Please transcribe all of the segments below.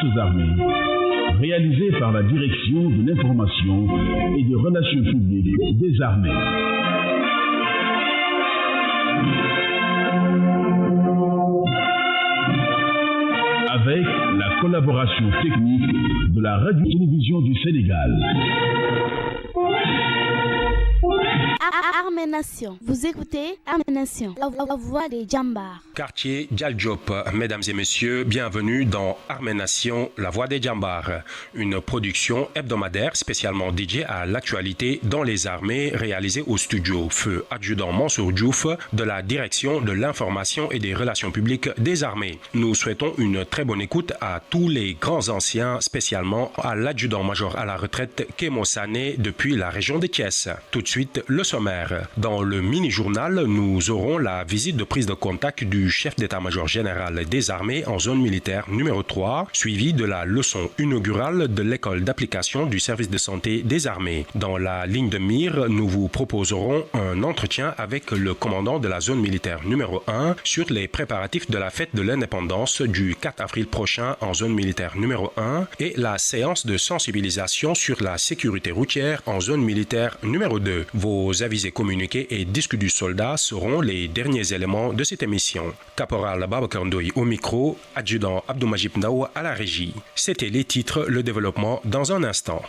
forces armées, réalisé par la Direction de l'information et des relations publiques des armées. Avec la collaboration technique de la Radio-Télévision du Sénégal. Armée Nation. Vous écoutez Armée Nation, la voix des Djambars. Quartier Dial Diop, mesdames et messieurs, bienvenue dans Armée Nation, la voix des Djambars, une production hebdomadaire spécialement dédiée à l'actualité dans les armées, réalisée au studio Feu Adjudant Mansour Diouf de la Direction de l'information et des relations publiques des armées. Nous souhaitons une très bonne écoute à tous les grands anciens, spécialement à l'adjudant-major à la retraite Kémo Sané depuis la région de Thiès. Tout de suite, le sommaire. Dans le mini-journal, nous aurons la visite de prise de contact du chef d'état-major général des armées en zone militaire numéro 3, suivi de la leçon inaugurale de l'école d'application du service de santé des armées. Dans la ligne de mire, nous vous proposerons un entretien avec le commandant de la zone militaire numéro 1 sur les préparatifs de la fête de l'indépendance du 4 avril prochain en zone militaire numéro 1 et la séance de sensibilisation sur la sécurité routière en zone militaire numéro 2. Vos avisés communiqués et disques du soldat seront les derniers éléments de cette émission. Caporal Babacar Ndoye au micro, adjudant Abdou Majib Ndaw à la régie. C'était les titres, le développement dans un instant.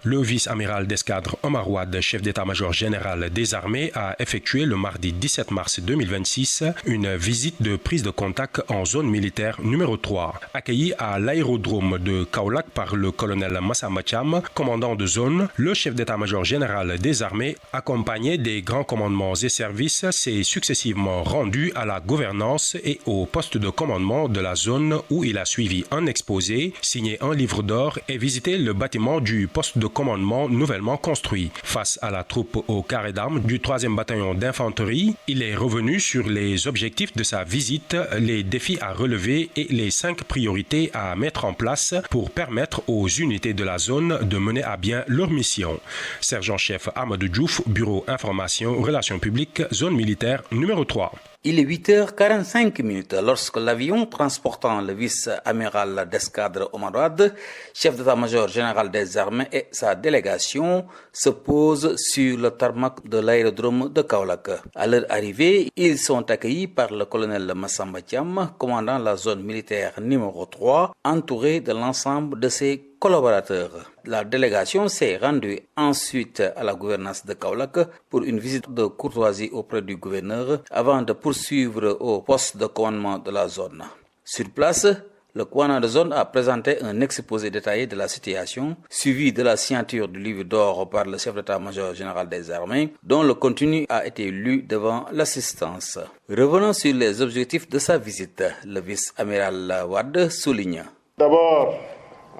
Le vice-amiral d'escadre Omar Ouad, chef d'état-major général des armées, a effectué le mardi 17 mars 2026 une visite de prise de contact en zone militaire numéro 3. Accueilli à l'aérodrome de Kaolack par le colonel Massamba Thiam, commandant de zone, le chef d'état-major général des armées, accompagné des grands commandements et services, s'est successivement rendu à la gouvernance et au poste de commandement de la zone où il a suivi un exposé, signé un livre d'or et visité le bâtiment du poste de commandement nouvellement construit. Face à la troupe au carré d'armes du 3e bataillon d'infanterie, il est revenu sur les objectifs de sa visite, les défis à relever et les 5 priorités à mettre en place pour permettre aux unités de la zone de mener à bien leur mission. Sergent-chef Amadou Diouf, Bureau Information Relations publiques, zone militaire numéro 3. Il est 8h45 lorsque l'avion transportant le vice-amiral d'escadre Omar Ouad, chef d'état-major général des armées et sa délégation se pose sur le tarmac de l'aérodrome de Kaolack. À leur arrivée, ils sont accueillis par le colonel Massamba Thiam, commandant la zone militaire numéro 3, entouré de l'ensemble de ses collaborateurs. La délégation s'est rendue ensuite à la gouvernance de Kaolack pour une visite de courtoisie auprès du gouverneur avant de poursuivre au poste de commandement de la zone. Sur place, le commandant de zone a présenté un exposé détaillé de la situation, suivi de la signature du livre d'or par le chef d'état-major général des armées, dont le contenu a été lu devant l'assistance. Revenons sur les objectifs de sa visite. Le vice-amiral Ouad souligne. D'abord,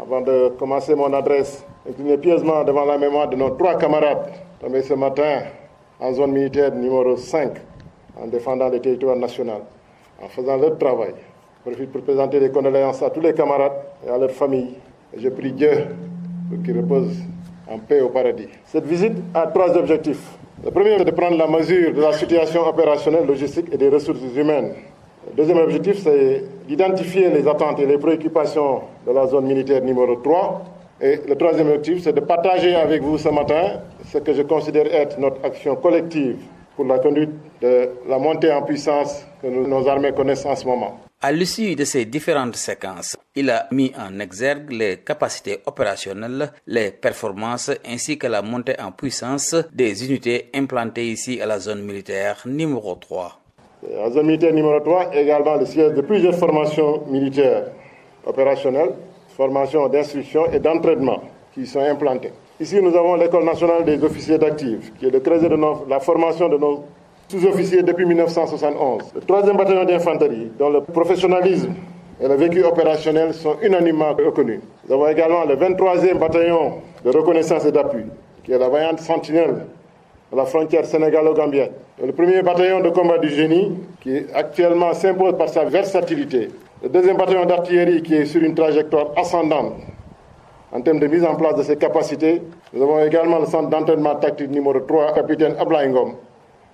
avant de commencer mon adresse, incliné pieusement devant la mémoire de nos 3 camarades tombés ce matin en zone militaire numéro 5, en défendant le territoire national, en faisant leur travail. Je profite pour présenter des condoléances à tous les camarades et à leurs familles. Et je prie Dieu pour qu'ils reposent en paix au paradis. Cette visite a 3 objectifs. Le premier est de prendre la mesure de la situation opérationnelle, logistique et des ressources humaines. Le deuxième objectif, c'est d'identifier les attentes et les préoccupations de la zone militaire numéro 3. Et le troisième objectif, c'est de partager avec vous ce matin ce que je considère être notre action collective pour la conduite de la montée en puissance que nos armées connaissent en ce moment. À l'issue de ces différentes séquences, il a mis en exergue les capacités opérationnelles, les performances ainsi que la montée en puissance des unités implantées ici à la zone militaire numéro 3. La zone militaire numéro 3 est également le siège de plusieurs formations militaires opérationnelles, formations d'instruction et d'entraînement qui sont implantées. Ici, nous avons l'École nationale des officiers d'actifs, qui est le creuset de la formation de nos sous-officiers depuis 1971. Le 3e bataillon d'infanterie, dont le professionnalisme et le vécu opérationnel sont unanimement reconnus. Nous avons également le 23e bataillon de reconnaissance et d'appui, qui est la vaillante sentinelle à la frontière sénégalo-gambienne. Le premier bataillon de combat du génie, qui actuellement s'impose par sa versatilité. Le deuxième bataillon d'artillerie, qui est sur une trajectoire ascendante en termes de mise en place de ses capacités. Nous avons également le centre d'entraînement tactique numéro 3, capitaine Ablaye Ngom,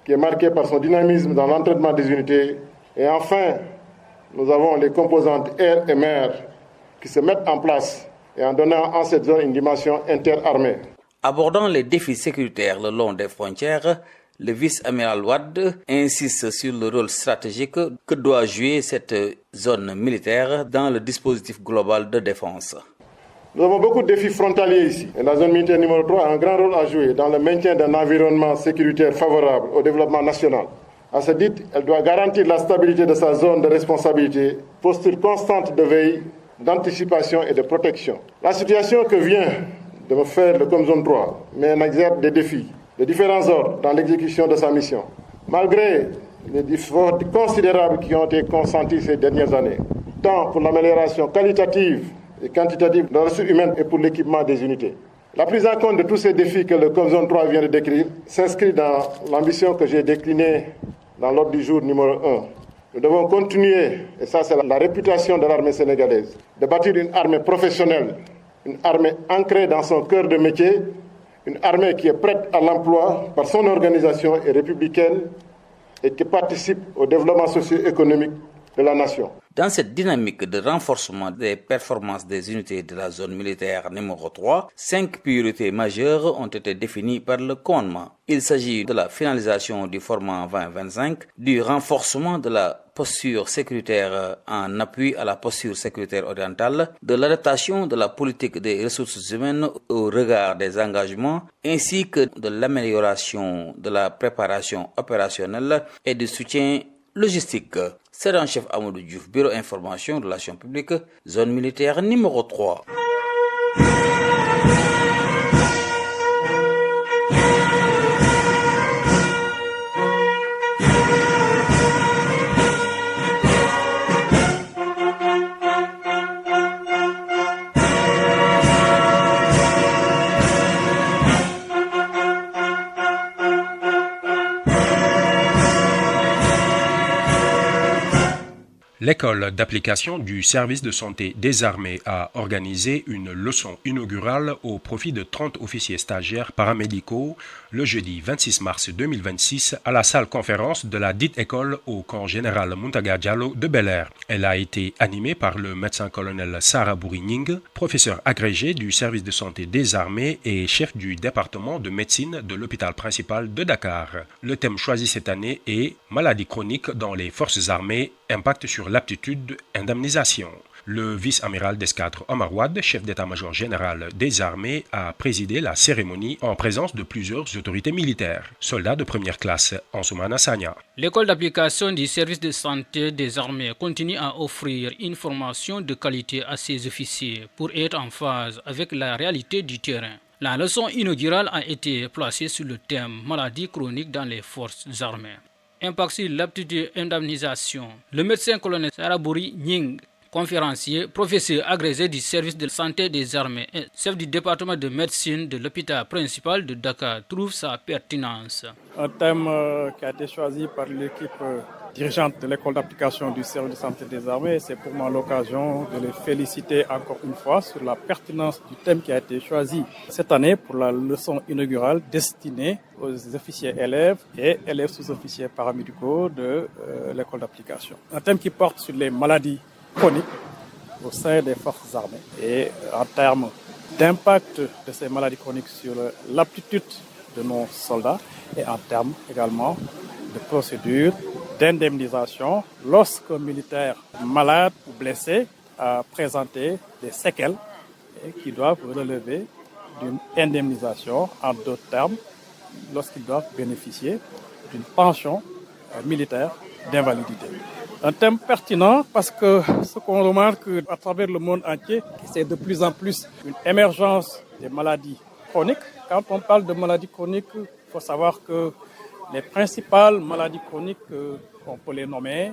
qui est marqué par son dynamisme dans l'entraînement des unités. Et enfin, nous avons les composantes air et mer qui se mettent en place et en donnant en cette zone une dimension interarmée. Abordant les défis sécuritaires le long des frontières, le vice-amiral Wade insiste sur le rôle stratégique que doit jouer cette zone militaire dans le dispositif global de défense. Nous avons beaucoup de défis frontaliers ici. Et la zone militaire numéro 3 a un grand rôle à jouer dans le maintien d'un environnement sécuritaire favorable au développement national. À ce titre, elle doit garantir la stabilité de sa zone de responsabilité, posture constante de veille, d'anticipation et de protection. La situation que vient de me faire le Comzone 3 met en exergue des défis de différents ordres dans l'exécution de sa mission. Malgré les efforts considérables qui ont été consentis ces dernières années, tant pour l'amélioration qualitative et quantitative de la ressource humaine et pour l'équipement des unités. La prise en compte de tous ces défis que le Comzone 3 vient de décrire s'inscrit dans l'ambition que j'ai déclinée dans l'ordre du jour numéro 1. Nous devons continuer, et ça c'est la réputation de l'armée sénégalaise, de bâtir une armée professionnelle, une armée ancrée dans son cœur de métier, une armée qui est prête à l'emploi par son organisation et républicaine et qui participe au développement socio-économique de la nation. Dans cette dynamique de renforcement des performances des unités de la zone militaire numéro 3, 5 priorités majeures ont été définies par le commandement. Il s'agit de la finalisation du format 2025, du renforcement de la posture sécuritaire en appui à la posture sécuritaire orientale, de l'adaptation de la politique des ressources humaines au regard des engagements, ainsi que de l'amélioration de la préparation opérationnelle et du soutien logistique. Sergent-chef Amadou Diouf, Bureau Information, Relations publiques, zone militaire numéro 3. L'école d'application du service de santé des armées a organisé une leçon inaugurale au profit de 30 officiers stagiaires paramédicaux le jeudi 26 mars 2026 à la salle conférence de la dite école au camp général Muntaga Diallo de Bel-Air. Elle a été animée par le médecin-colonel Sarah Bourining, professeur agrégé du service de santé des armées et chef du département de médecine de l'hôpital principal de Dakar. Le thème choisi cette année est « Maladies chroniques dans les forces armées, impact sur l'aptitude, indemnisation ». Le vice-amiral d'escadre Omar Wade, chef d'état-major général des armées, a présidé la cérémonie en présence de plusieurs autorités militaires. Soldats de première classe, Ansoumana Sagna. L'école d'application du service de santé des armées continue à offrir une formation de qualité à ses officiers pour être en phase avec la réalité du terrain. La leçon inaugurale a été placée sur le thème « Maladies chroniques dans les forces armées ». Impact sur l'aptitude indemnisation. Le médecin-colonel Sarabouri Nying, conférencier, professeur agrégé du service de santé des armées et chef du département de médecine de l'hôpital principal de Dakar, trouve sa pertinence. Un thème qui a été choisi par l'équipe dirigeante de l'école d'application du service de santé des armées. C'est pour moi l'occasion de les féliciter encore une fois sur la pertinence du thème qui a été choisi cette année pour la leçon inaugurale destinée aux officiers élèves et élèves sous-officiers paramédicaux de l'école d'application. Un thème qui porte sur les maladies chroniques au sein des forces armées et en termes d'impact de ces maladies chroniques sur l'aptitude de nos soldats et en termes également de procédures d'indemnisation lorsqu'un militaire malade ou blessé a présenté des séquelles et qui doivent relever d'une indemnisation, en d'autres termes, lorsqu'ils doivent bénéficier d'une pension militaire d'invalidité. Un thème pertinent parce que ce qu'on remarque à travers le monde entier, c'est de plus en plus une émergence des maladies chroniques. Quand on parle de maladies chroniques, il faut savoir que les principales maladies chroniques, on peut les nommer,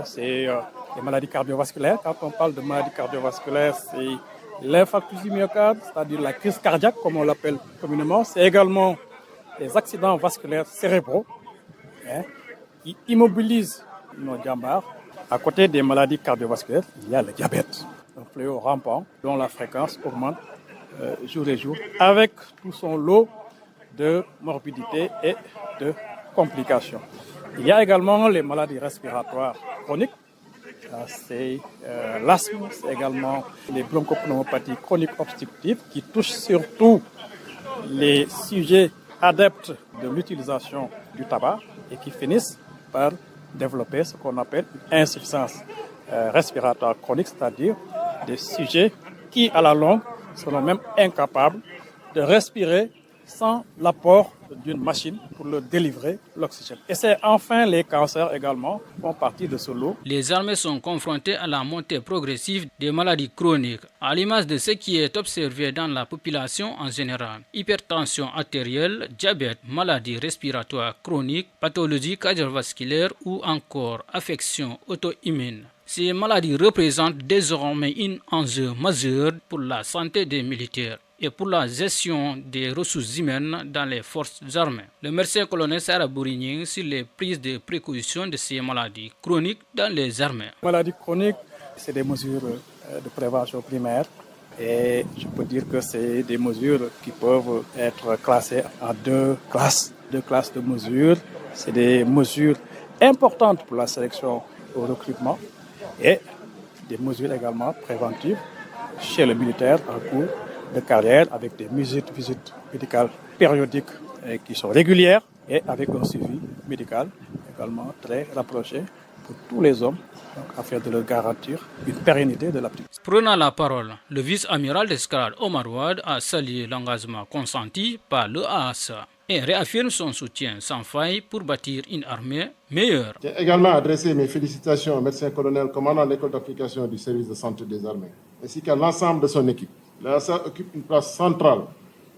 c'est les maladies cardiovasculaires. Quand on parle de maladies cardiovasculaires, c'est l'infarctus du myocarde, c'est-à-dire la crise cardiaque, comme on l'appelle communément. C'est également les accidents vasculaires cérébraux qui immobilisent nos djambars. À côté des maladies cardiovasculaires, il y a le diabète, un fléau rampant dont la fréquence augmente jour et jour, avec tout son lot de morbidité et de complications. Il y a également les maladies respiratoires chroniques, c'est l'asthme, c'est également les bronchopneumopathies chroniques obstructives qui touchent surtout les sujets adeptes de l'utilisation du tabac et qui finissent par développer ce qu'on appelle une insuffisance respiratoire chronique, c'est-à-dire des sujets qui, à la longue, seront même incapables de respirer sans l'apport d'une machine pour leur délivrer l'oxygène. Et c'est enfin les cancers également font partie de ce lot. Les armées sont confrontées à la montée progressive des maladies chroniques, à l'image de ce qui est observé dans la population en général. Hypertension artérielle, diabète, maladies respiratoires chroniques, pathologies cardiovasculaires ou encore affections auto-immunes. Ces maladies représentent désormais un enjeu majeur pour la santé des militaires et pour la gestion des ressources humaines dans les forces armées. Le médecin-colonel Sarah Bourigny sur les prises de précaution de ces maladies chroniques dans les armées. Les maladies chroniques, c'est des mesures de prévention primaire et je peux dire que c'est des mesures qui peuvent être classées en deux classes de mesures. C'est des mesures importantes pour la sélection au recrutement et des mesures également préventives chez le militaire en cours de carrière avec des visites médicales périodiques qui sont régulières et avec un suivi médical également très rapproché pour tous les hommes afin de leur garantir une pérennité de l'activité. Prenant la parole, le vice-amiral d'escadre Omar Wade a salué l'engagement consenti par l'EASA et réaffirme son soutien sans faille pour bâtir une armée meilleure. J'ai également adressé mes félicitations au médecin-colonel commandant de l'école d'application du service de santé des armées, ainsi qu'à l'ensemble de son équipe. L'EASA occupe une place centrale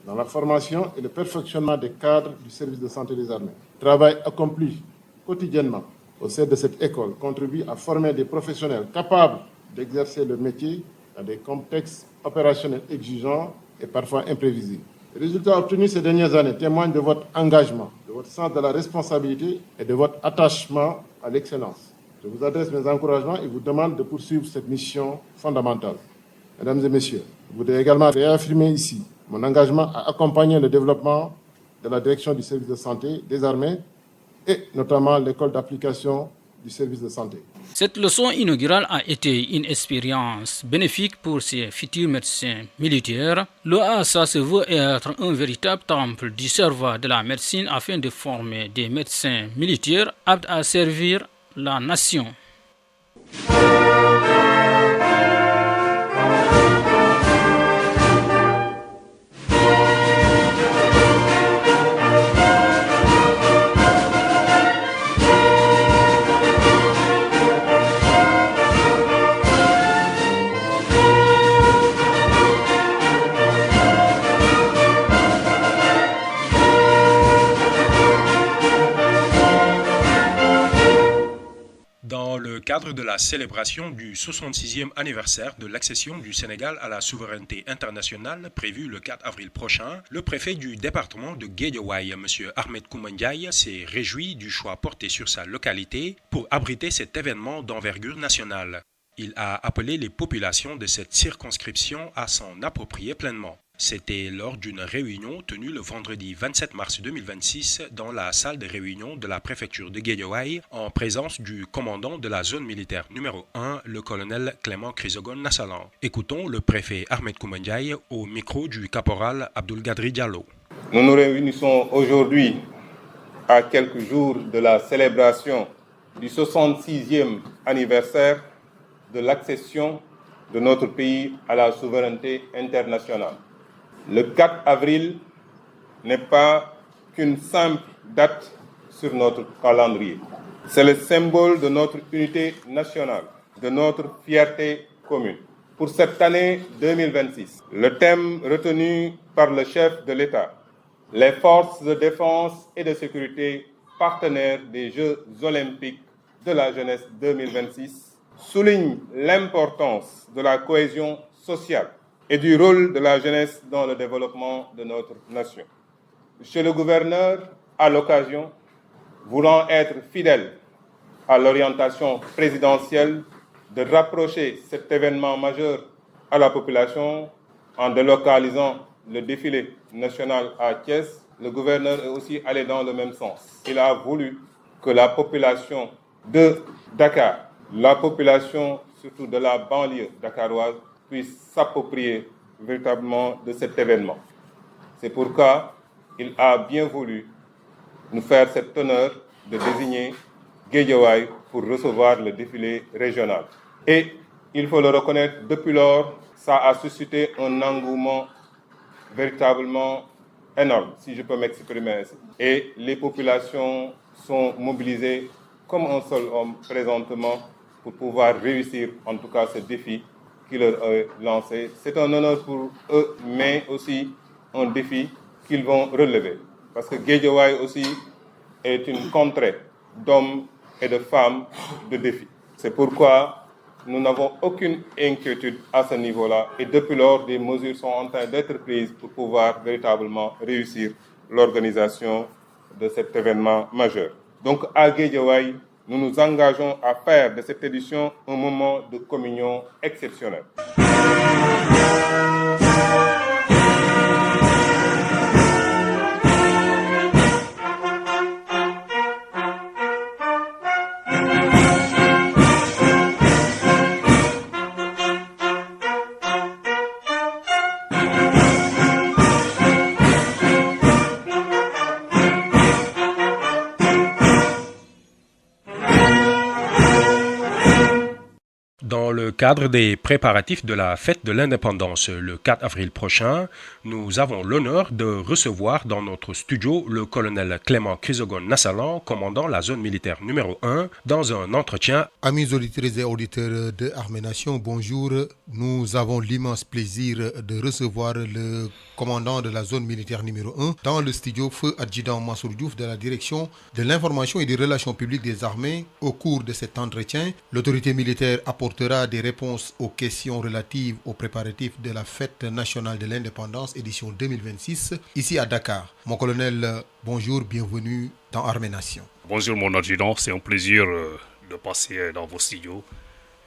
dans la formation et le perfectionnement des cadres du service de santé des armées. Le travail accompli quotidiennement au sein de cette école contribue à former des professionnels capables d'exercer leur métier dans des contextes opérationnels exigeants et parfois imprévisibles. Les résultats obtenus ces dernières années témoignent de votre engagement, de votre sens de la responsabilité et de votre attachement à l'excellence. Je vous adresse mes encouragements et vous demande de poursuivre cette mission fondamentale. Mesdames et messieurs, je voudrais également réaffirmer ici mon engagement à accompagner le développement de la direction du service de santé des armées et notamment l'école d'application du service de santé. Cette leçon inaugurale a été une expérience bénéfique pour ces futurs médecins militaires. L'EASA se veut être un véritable temple du savoir de la médecine afin de former des médecins militaires aptes à servir la nation. Dans le cadre de la célébration du 66e anniversaire de l'accession du Sénégal à la souveraineté internationale prévue le 4 avril prochain, le préfet du département de Guédiawaye, M. Ahmed Koumandiaye, s'est réjoui du choix porté sur sa localité pour abriter cet événement d'envergure nationale. Il a appelé les populations de cette circonscription à s'en approprier pleinement. C'était lors d'une réunion tenue le vendredi 27 mars 2026 dans la salle de réunion de la préfecture de Guédiawaye en présence du commandant de la zone militaire numéro 1, le colonel Clément Chrysogone Nassalan. Écoutons le préfet Ahmed Koumandiaye au micro du caporal Abdoul Gadri Diallo. Nous nous réunissons aujourd'hui à quelques jours de la célébration du 66e anniversaire de l'accession de notre pays à la souveraineté internationale. Le 4 avril n'est pas qu'une simple date sur notre calendrier. C'est le symbole de notre unité nationale, de notre fierté commune. Pour cette année 2026, le thème retenu par le chef de l'État, les forces de défense et de sécurité partenaires des Jeux olympiques de la jeunesse 2026, souligne l'importance de la cohésion sociale et du rôle de la jeunesse dans le développement de notre nation. Monsieur le gouverneur, à l'occasion, voulant être fidèle à l'orientation présidentielle de rapprocher cet événement majeur à la population en délocalisant le défilé national à Thiès, le gouverneur est aussi allé dans le même sens. Il a voulu que la population de Dakar, la population surtout de la banlieue dakaroise, puisse s'approprier véritablement de cet événement. C'est pourquoi il a bien voulu nous faire cet honneur de désigner Guédiawaye pour recevoir le défilé régional. Et il faut le reconnaître, depuis lors, ça a suscité un engouement véritablement énorme, si je peux m'exprimer ainsi. Et les populations sont mobilisées comme un seul homme présentement pour pouvoir réussir en tout cas ce défi qui leur est lancé. C'est un honneur pour eux, mais aussi un défi qu'ils vont relever. Parce que Guédiawaye aussi est une contrée d'hommes et de femmes de défi. C'est pourquoi nous n'avons aucune inquiétude à ce niveau-là. Et depuis lors, des mesures sont en train d'être prises pour pouvoir véritablement réussir l'organisation de cet événement majeur. Donc à Guédiawaye, nous nous engageons à faire de cette édition un moment de communion exceptionnel. Dans le cadre des préparatifs de la fête de l'indépendance le 4 avril prochain, nous avons l'honneur de recevoir dans notre studio le colonel Clément Chrysogone Nassalan, commandant la zone militaire numéro 1, dans un entretien. Amis auditrices et auditeurs de Arménation, bonjour. Nous avons l'immense plaisir de recevoir le commandant de la zone militaire numéro 1 dans le studio Feu Adjudant Mansour Diouf de la direction de l'information et des relations publiques des armées. Au cours de cet entretien, l'autorité militaire apportera des réponses aux questions relatives aux préparatifs de la fête nationale de l'indépendance édition 2026 ici à Dakar. Mon colonel, bonjour, bienvenue dans Arménation. Bonjour mon adjudant, c'est un plaisir de passer dans vos studios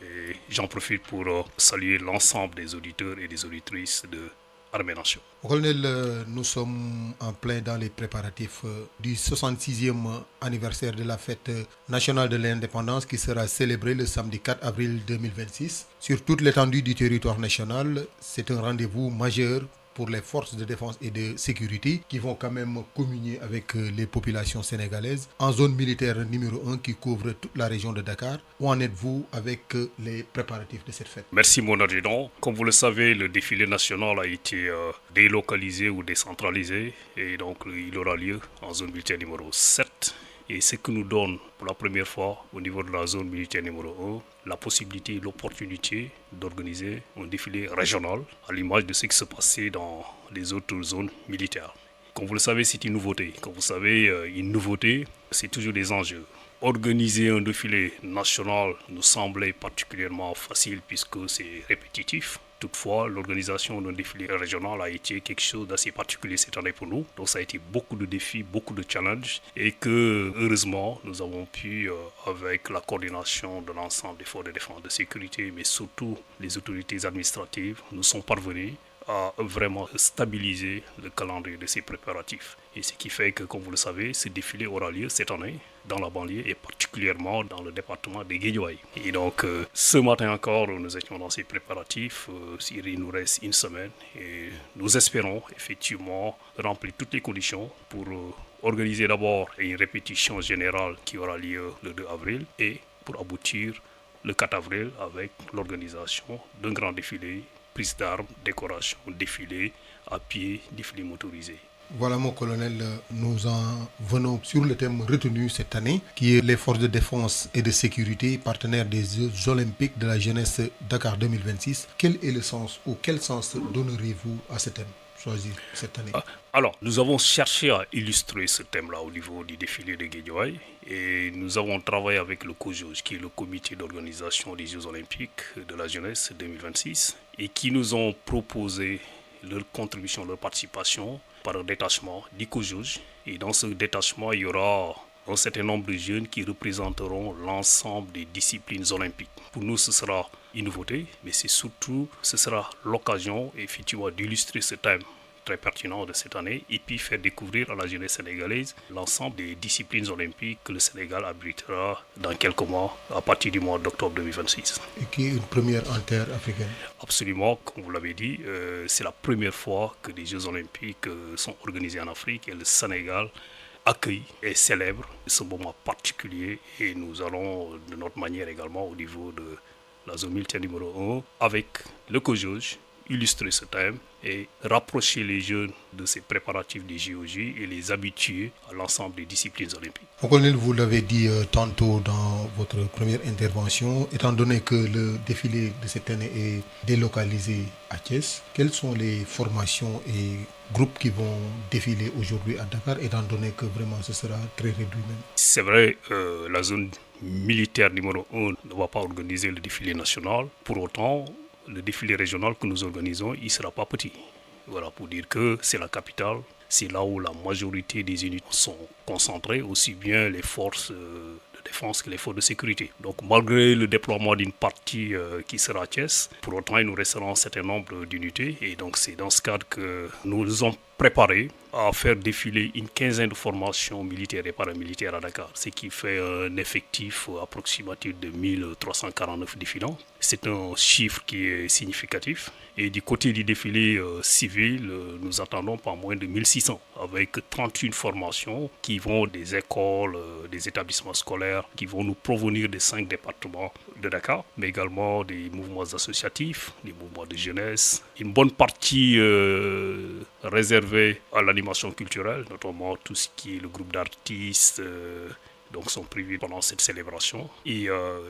et j'en profite pour saluer l'ensemble des auditeurs et des auditrices de Arménation. Colonel, nous sommes en plein dans les préparatifs du 66e anniversaire de la fête nationale de l'indépendance qui sera célébrée le samedi 4 avril 2026. Sur toute l'étendue du territoire national, c'est un rendez-vous majeur pour les forces de défense et de sécurité qui vont quand même communier avec les populations sénégalaises en zone militaire numéro 1 qui couvre toute la région de Dakar. Où en êtes-vous avec les préparatifs de cette fête? Merci mon adjudant. Comme vous le savez, le défilé national a été délocalisé ou décentralisé et donc il aura lieu en zone militaire numéro 7. Et ce qui nous donne pour la première fois au niveau de la zone militaire numéro 1 la possibilité, l'opportunité d'organiser un défilé régional à l'image de ce qui se passait dans les autres zones militaires. Comme vous le savez, c'est une nouveauté. Comme vous savez, une nouveauté, c'est toujours des enjeux. Organiser un défilé national nous semblait particulièrement facile puisque c'est répétitif. Toutefois, l'organisation d'un défilé régional a été quelque chose d'assez particulier cette année pour nous. Donc ça a été beaucoup de défis, beaucoup de challenges et que, heureusement, nous avons pu, avec la coordination de l'ensemble des forces de défense de sécurité, mais surtout les autorités administratives, nous sommes parvenus à vraiment stabiliser le calendrier de ces préparatifs. Et ce qui fait que, comme vous le savez, ce défilé aura lieu cette année dans la banlieue et particulièrement dans le département de Guédiawaye. Et donc, ce matin encore, nous étions dans ces préparatifs. Il nous reste une semaine et nous espérons effectivement remplir toutes les conditions pour organiser d'abord une répétition générale qui aura lieu le 2 avril et pour aboutir le 4 avril avec l'organisation d'un grand défilé, prise d'armes, décoration, défilé à pied, défilé motorisé. Voilà mon colonel, nous en venons sur le thème retenu cette année, qui est les forces de défense et de sécurité, partenaires des Jeux olympiques de la jeunesse Dakar 2026. Quel est le sens ou quel sens donnerez-vous à ce thème choisi cette année? Alors, nous avons cherché à illustrer ce thème-là au niveau du défilé de Guédiawaye et nous avons travaillé avec le COJOJ, qui est le comité d'organisation des Jeux olympiques de la jeunesse 2026 et qui nous ont proposé leur contribution, leur participation par un détachement d'ICOJOJ. Et dans ce détachement, il y aura un certain nombre de jeunes qui représenteront l'ensemble des disciplines olympiques. Pour nous, ce sera une nouveauté, mais ce sera l'occasion effectivement d'illustrer ce thème très pertinent de cette année et puis faire découvrir à la jeunesse sénégalaise l'ensemble des disciplines olympiques que le Sénégal abritera dans quelques mois à partir du mois d'octobre 2026. Et qui est une première en terre africaine. Absolument, comme vous l'avez dit, c'est la première fois que des Jeux olympiques sont organisés en Afrique et le Sénégal accueille et célèbre ce moment particulier et nous allons de notre manière également au niveau de la zone militaire numéro 1 avec le COJOJ illustrer ce thème et rapprocher les jeunes de ces préparatifs des JOJ et les habituer à l'ensemble des disciplines olympiques. Mon colonel, vous l'avez dit tantôt dans votre première intervention, étant donné que le défilé de cette année est délocalisé à Thiès, quelles sont les formations et groupes qui vont défiler aujourd'hui à Dakar, étant donné que vraiment ce sera très réduit même? C'est vrai, la zone militaire numéro 1 ne va pas organiser le défilé national. Pour autant, le défilé régional que nous organisons, il ne sera pas petit. Voilà, pour dire que c'est la capitale, c'est là où la majorité des unités sont concentrées, aussi bien les forces de défense que les forces de sécurité. Donc malgré le déploiement d'une partie qui sera à Thiès, pour autant il nous restera un certain nombre d'unités et donc c'est dans ce cadre que nous nous sommes préparés à faire défiler une quinzaine de formations militaires et paramilitaires à Dakar, ce qui fait un effectif approximatif de 1349 défilants. C'est un chiffre qui est significatif. Et du côté du défilé civil, nous attendons pas moins de 1600, avec 31 formations qui vont des écoles, des établissements scolaires, qui vont nous provenir des 5 départements de Dakar, mais également des mouvements associatifs, des mouvements de jeunesse. Une bonne partie réservée à l'animation culturelle, notamment tout ce qui est le groupe d'artistes, donc sont prévus pendant cette célébration. Et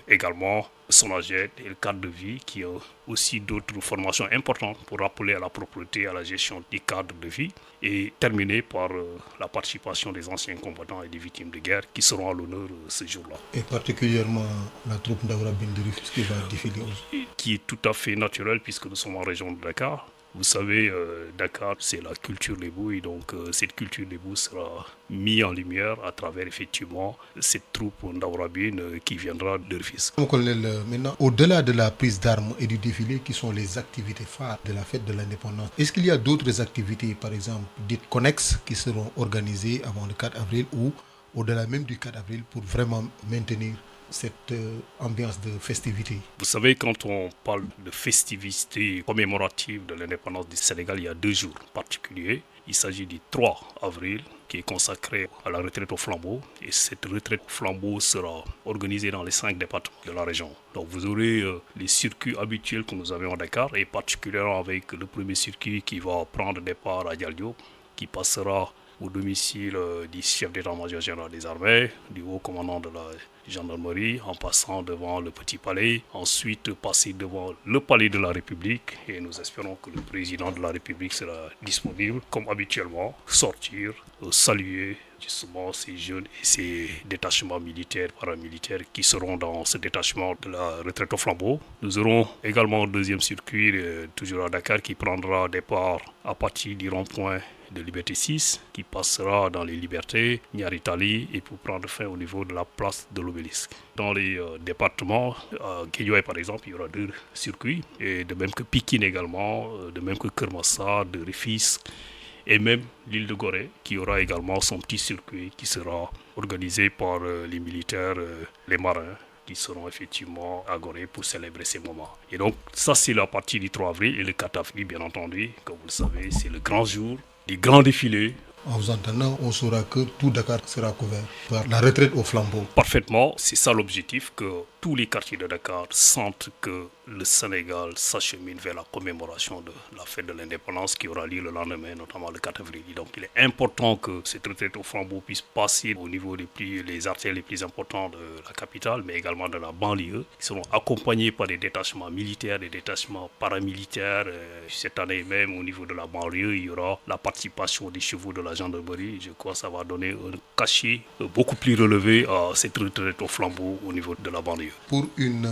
également Sonaged et le cadre de vie qui ont aussi d'autres formations importantes pour rappeler à la propreté, à la gestion du cadre de vie. Et terminer par la participation des anciens combattants et des victimes de guerre qui seront à l'honneur ce jour-là. Et particulièrement la troupe d'Aura Bindirif qui va défiler aussi. Qui est tout à fait naturel puisque nous sommes en région de Dakar. Vous savez, Dakar, c'est la culture lébou et donc cette culture lébou sera mise en lumière à travers effectivement cette troupe d'Aurabine qui viendra de Rufisque. Mon colonel, maintenant, au-delà de la prise d'armes et du défilé qui sont les activités phares de la fête de l'indépendance, est-ce qu'il y a d'autres activités, par exemple, dites connexes qui seront organisées avant le 4 avril ou au-delà même du 4 avril pour vraiment maintenir cette ambiance de festivité? Vous savez, quand on parle de festivités commémoratives de l'indépendance du Sénégal, il y a 2 jours particuliers. Il s'agit du 3 avril qui est consacré à la retraite au flambeau et cette retraite au flambeau sera organisée dans les 5 départements de la région. Donc vous aurez les circuits habituels que nous avons à Dakar et particulièrement avec le premier circuit qui va prendre départ à Dialdio, qui passera au domicile du chef d'état-major général des armées, du haut commandant de la gendarmerie, en passant devant le Petit Palais, ensuite passer devant le Palais de la République et nous espérons que le président de la République sera disponible, comme habituellement, sortir, saluer justement ces jeunes et ces détachements militaires, paramilitaires qui seront dans ce détachement de la retraite au flambeau. Nous aurons également un deuxième circuit, toujours à Dakar, qui prendra départ à partir du rond-point de Liberté 6, qui passera dans les Libertés, Niaritali, et pour prendre fin au niveau de la place de l'Obélisque. Dans les départements, à Guédiawaye par exemple, il y aura 2 circuits, et de même que Pikine également, de même que Kermassa, de Rufisque, et même l'île de Gorée, qui aura également son petit circuit qui sera organisé par les militaires, les marins, qui seront effectivement à Gorée pour célébrer ces moments. Et donc ça c'est la partie du 3 avril et le 4 avril bien entendu, comme vous le savez, c'est le grand jour, les grands défilés. En vous entendant, on saura que tout Dakar sera couvert par la retraite au flambeau. Parfaitement, c'est ça l'objectif, que tous les quartiers de Dakar sentent que le Sénégal s'achemine vers la commémoration de la fête de l'indépendance qui aura lieu le lendemain, notamment le 4 avril. Donc il est important que cette retraite au flambeau puisse passer au niveau les artères les plus importants de la capitale, mais également de la banlieue, qui seront accompagnés par des détachements militaires, des détachements paramilitaires. Cette année même, au niveau de la banlieue, il y aura la participation des chevaux de la gendarmerie. Je crois que ça va donner un cachet beaucoup plus relevé à cette retraite au flambeau au niveau de la banlieue. Pour une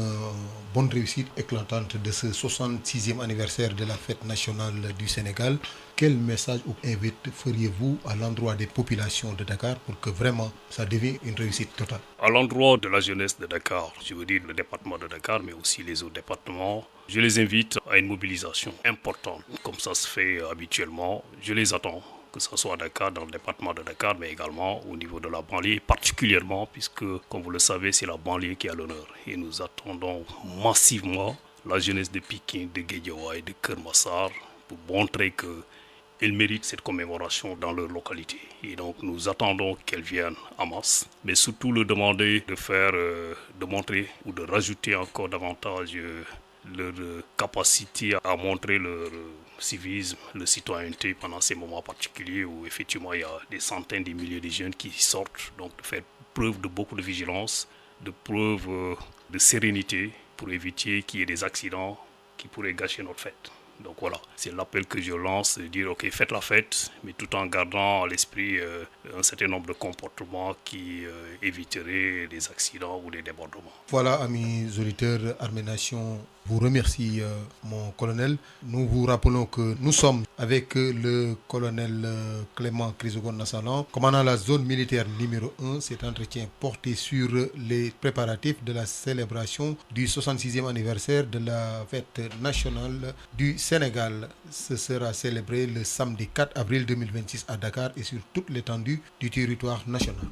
bonne réussite éclatante de ce 66e anniversaire de la fête nationale du Sénégal, quel message ou invite feriez-vous à l'endroit des populations de Dakar pour que vraiment ça devienne une réussite totale? À l'endroit de la jeunesse de Dakar, je veux dire le département de Dakar, mais aussi les autres départements, je les invite à une mobilisation importante, comme ça se fait habituellement. Je les attends, que ce soit à Dakar, dans le département de Dakar, mais également au niveau de la banlieue, particulièrement puisque, comme vous le savez, c'est la banlieue qui a l'honneur. Et nous attendons massivement la jeunesse de Pikine, de Guédiawaye, de Keur Massar, pour montrer qu'elle mérite cette commémoration dans leur localité. Et donc nous attendons qu'elles viennent en masse, mais surtout leur demander de montrer ou de rajouter encore davantage leur capacité à montrer leur civisme, leur citoyenneté pendant ces moments particuliers où effectivement il y a des centaines, des milliers de jeunes qui sortent, donc de faire preuve de beaucoup de vigilance, de preuve de sérénité pour éviter qu'il y ait des accidents qui pourraient gâcher notre fête. Donc voilà, c'est l'appel que je lance, de dire ok, faites la fête, mais tout en gardant à l'esprit un certain nombre de comportements qui éviteraient des accidents ou des débordements. Voilà, amis auditeurs, Armée Nation vous remercie, mon colonel. Nous vous rappelons que nous sommes avec le colonel Clément Chrysogon-Nassalan, commandant la zone militaire numéro 1. Cet entretien porté sur les préparatifs de la célébration du 66e anniversaire de la fête nationale du Sénégal. Ce sera célébré le samedi 4 avril 2026 à Dakar et sur toute l'étendue du territoire national.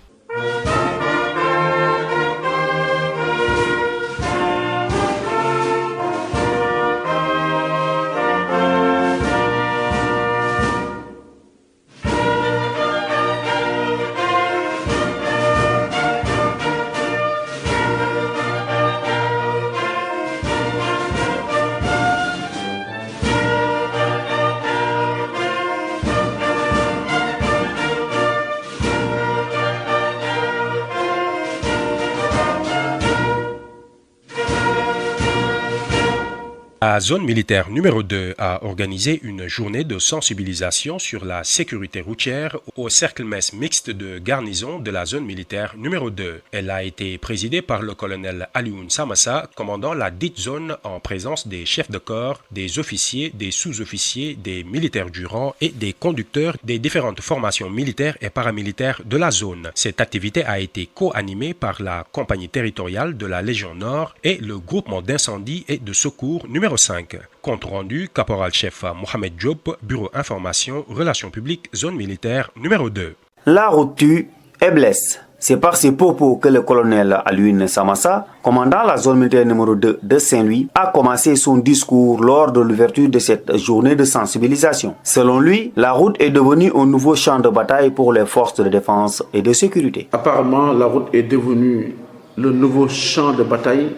La zone militaire numéro 2 a organisé une journée de sensibilisation sur la sécurité routière au cercle-mess mixte de garnison de la zone militaire numéro 2. Elle a été présidée par le colonel Alioune Samassa, commandant la dite zone en présence des chefs de corps, des officiers, des sous-officiers, des militaires du rang et des conducteurs des différentes formations militaires et paramilitaires de la zone. Cette activité a été co-animée par la compagnie territoriale de la Légion Nord et le groupement d'incendie et de secours numéro 5. Compte rendu, caporal-chef Mohamed Diop, Bureau Information, Relations publiques, zone militaire numéro 2. La route tue et blesse. C'est par ces propos que le colonel Alioune Samassa, commandant la zone militaire numéro 2 de Saint-Louis, a commencé son discours lors de l'ouverture de cette journée de sensibilisation. Selon lui, la route est devenue un nouveau champ de bataille pour les forces de défense et de sécurité. Apparemment, la route est devenue le nouveau champ de bataille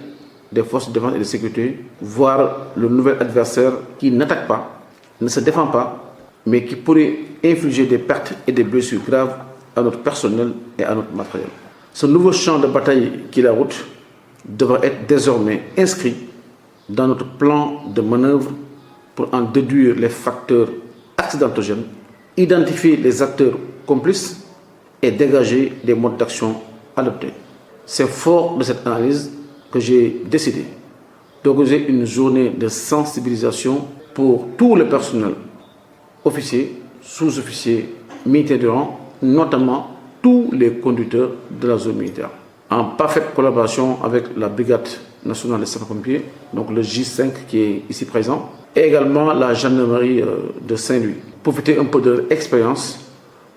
des forces de défense et de sécurité, voire le nouvel adversaire qui n'attaque pas, ne se défend pas, mais qui pourrait infliger des pertes et des blessures graves à notre personnel et à notre matériel. Ce nouveau champ de bataille qui est la route devra être désormais inscrit dans notre plan de manœuvre pour en déduire les facteurs accidentogènes, identifier les acteurs complices et dégager des modes d'action adoptés. C'est fort de cette analyse que j'ai décidé d'organiser une journée de sensibilisation pour tout le personnel, officiers, sous-officiers, militaires de rang, notamment tous les conducteurs de la zone militaire, en parfaite collaboration avec la brigade nationale des sapeurs-pompiers, donc le J5 qui est ici présent, et également la gendarmerie de Saint-Louis. Profiter un peu de leur expérience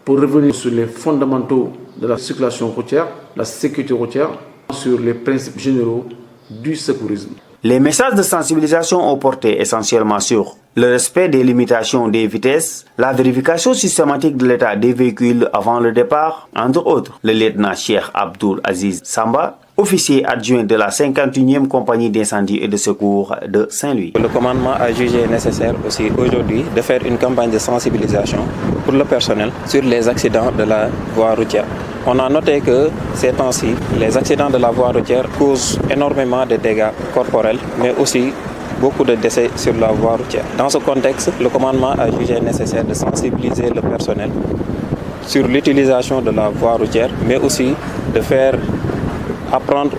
pour revenir sur les fondamentaux de la circulation routière, la sécurité routière, sur les principes généraux du secourisme. Les messages de sensibilisation ont porté essentiellement sur le respect des limitations des vitesses, la vérification systématique de l'état des véhicules avant le départ, entre autres. Le lieutenant Cheikh Abdoul Aziz Samba, officier adjoint de la 51e compagnie d'incendie et de secours de Saint-Louis. Le commandement a jugé nécessaire aussi aujourd'hui de faire une campagne de sensibilisation pour le personnel sur les accidents de la voie routière. On a noté que ces temps-ci, les accidents de la voie routière causent énormément de dégâts corporels, mais aussi beaucoup de décès sur la voie routière. Dans ce contexte, le commandement a jugé nécessaire de sensibiliser le personnel sur l'utilisation de la voie routière, mais aussi de faire apprendre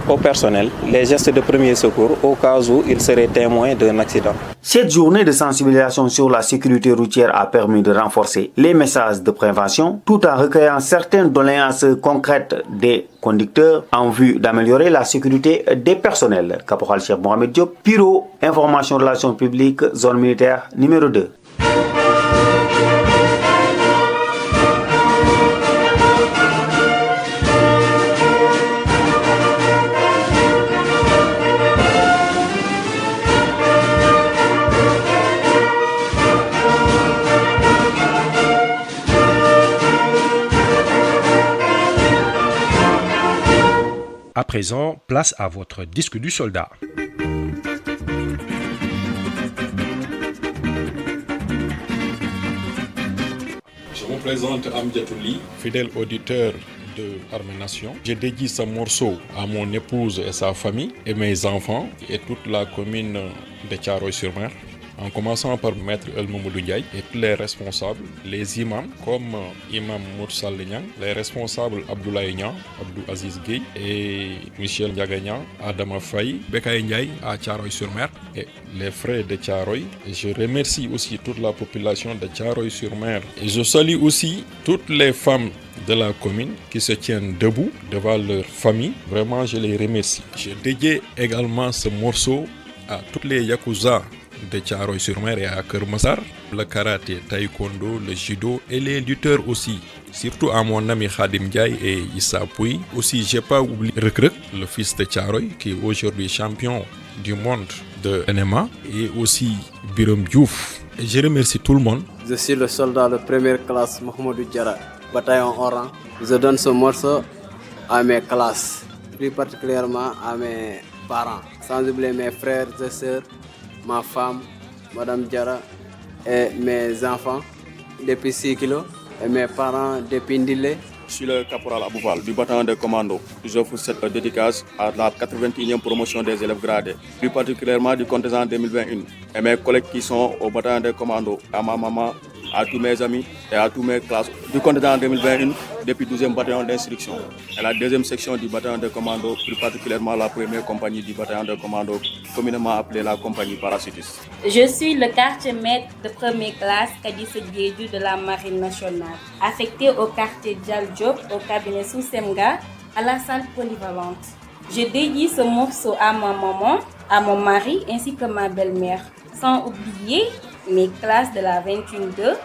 au personnel les gestes de premier secours au cas où ils seraient témoins d'un accident. Cette journée de sensibilisation sur la sécurité routière a permis de renforcer les messages de prévention tout en recueillant certaines doléances concrètes des conducteurs en vue d'améliorer la sécurité des personnels. Caporal Cheikh Mohamed Diop, Bureau Information Relations Publiques, zone militaire numéro 2. À présent, place à votre disque du soldat. Je vous présente Amdiatou Ly, fidèle auditeur de Arménation. Je dédie ce morceau à mon épouse et sa famille, et mes enfants, et toute la commune de Thiaroye-sur-Mer, en commençant par Maître El Mamoudou Ndiaye et tous les responsables, les imams comme Imam Moursal Niang, les responsables Abdoulaye Niang, Abdou Aziz Gueye et Michel Ndiagagnan, Adama Faye, Bekaye Ndiaye à Thiaroye-sur-Mer et les frères de Thiaroye. Et je remercie aussi toute la population de Thiaroye-sur-Mer et je salue aussi toutes les femmes de la commune qui se tiennent debout devant leur famille. Vraiment, je les remercie. Je dédie également ce morceau à toutes les Yakuza de Thiaroye-sur-Mer et à Keur Massar, le karaté, taekwondo, le judo et les lutteurs aussi. Surtout à mon ami Khadim Ndiaye et Issa Pouy. Aussi, j'ai pas oublié Rekrek, le fils de Thiaroye, qui est aujourd'hui champion du monde de MMA, et aussi Biram Diouf. Et je remercie tout le monde. Je suis le soldat de première classe Mohamedou Diarra, bataillon Oran. Je donne ce morceau à mes classes, plus particulièrement à mes parents, sans oublier mes frères et sœurs, ma femme, Madame Diarra, et mes enfants depuis 6 kilos, et mes parents depuis Ndile. Je suis le caporal Abouval du bataillon de commando. J'offre cette dédicace à la 81e promotion des élèves gradés, plus particulièrement du contingent 2021, et mes collègues qui sont au bataillon de commando, à ma maman, à tous mes amis et à tous mes classes du contingent 2021 depuis 12e bataillon d'instruction et la 2e section du bataillon de commando, plus particulièrement la première compagnie du bataillon de commando, communément appelée la compagnie parachutiste. Je suis le quartier maître de première classe Kadisse Diédou de la Marine nationale, affecté au quartier Djal Diop au cabinet Sous-Semga à la salle polyvalente. Je dédie ce morceau à ma maman, à mon mari ainsi que ma belle-mère, sans oublier mes classes de la 21-2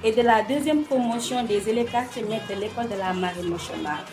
et de la 2e promotion des élèves quartier maîtres de l'école de la Marine nationale.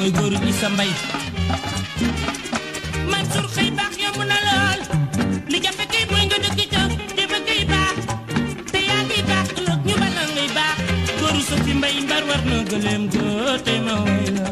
mooy góoru Issa Mbaye Mansour xëy baax yomb na lool li jafe kay mooy nga dëkk ca te ba kay baax te yaa ngi baax ëllëg ñu bala ngay baax góoru Sophie Mbaye mbar war na gëleem ga te ma way la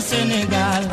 Sénégal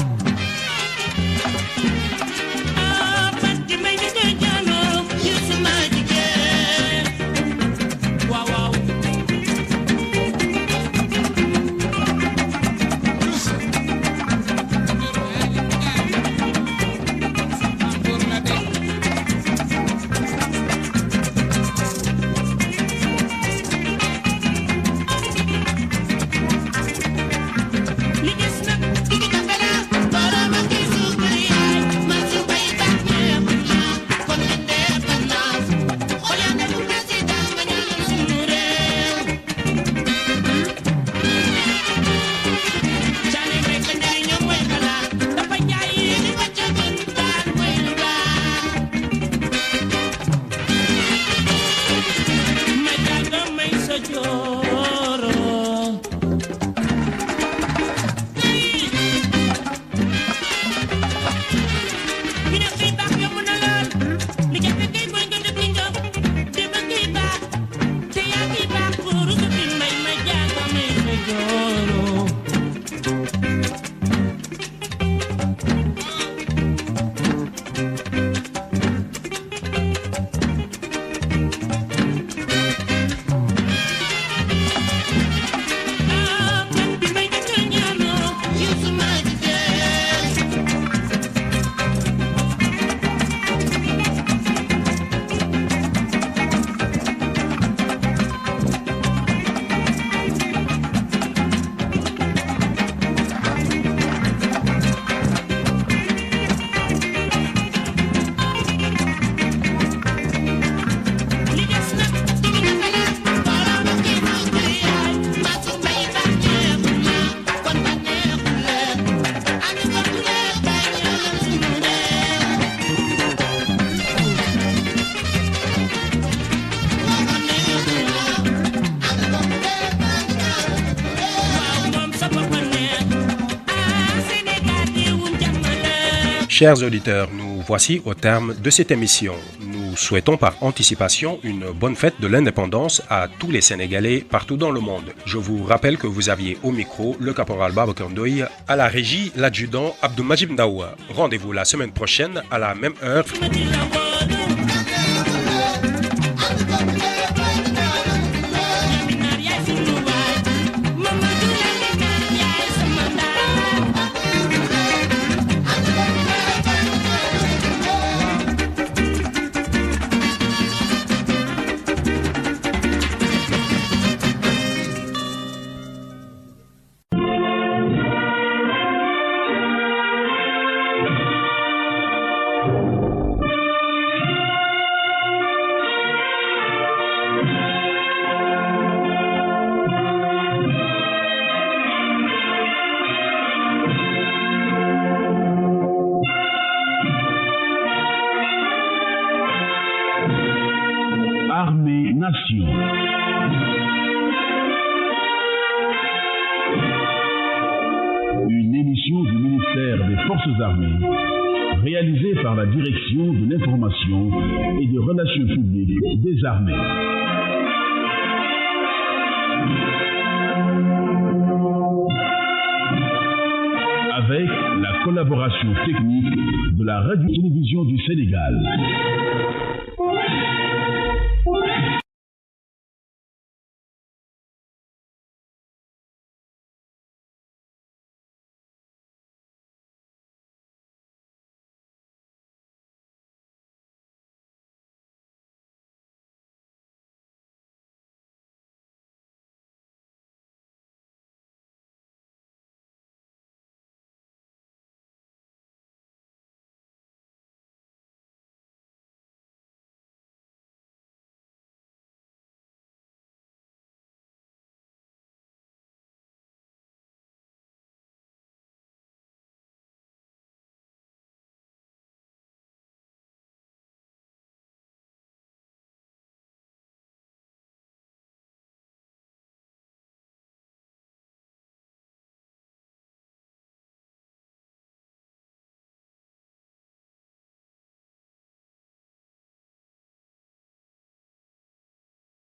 Chers auditeurs, nous voici au terme de cette émission. Nous souhaitons par anticipation une bonne fête de l'indépendance à tous les Sénégalais partout dans le monde. Je vous rappelle que vous aviez au micro le caporal Babacar Ndoye, à la régie l'adjudant Abdou Majib Ndaoua. Rendez-vous la semaine prochaine à la même heure. Une émission du ministère des Forces armées, réalisée par la Direction de l'information et des relations publiques des armées. Avec la collaboration technique de la Radio-Télévision du Sénégal.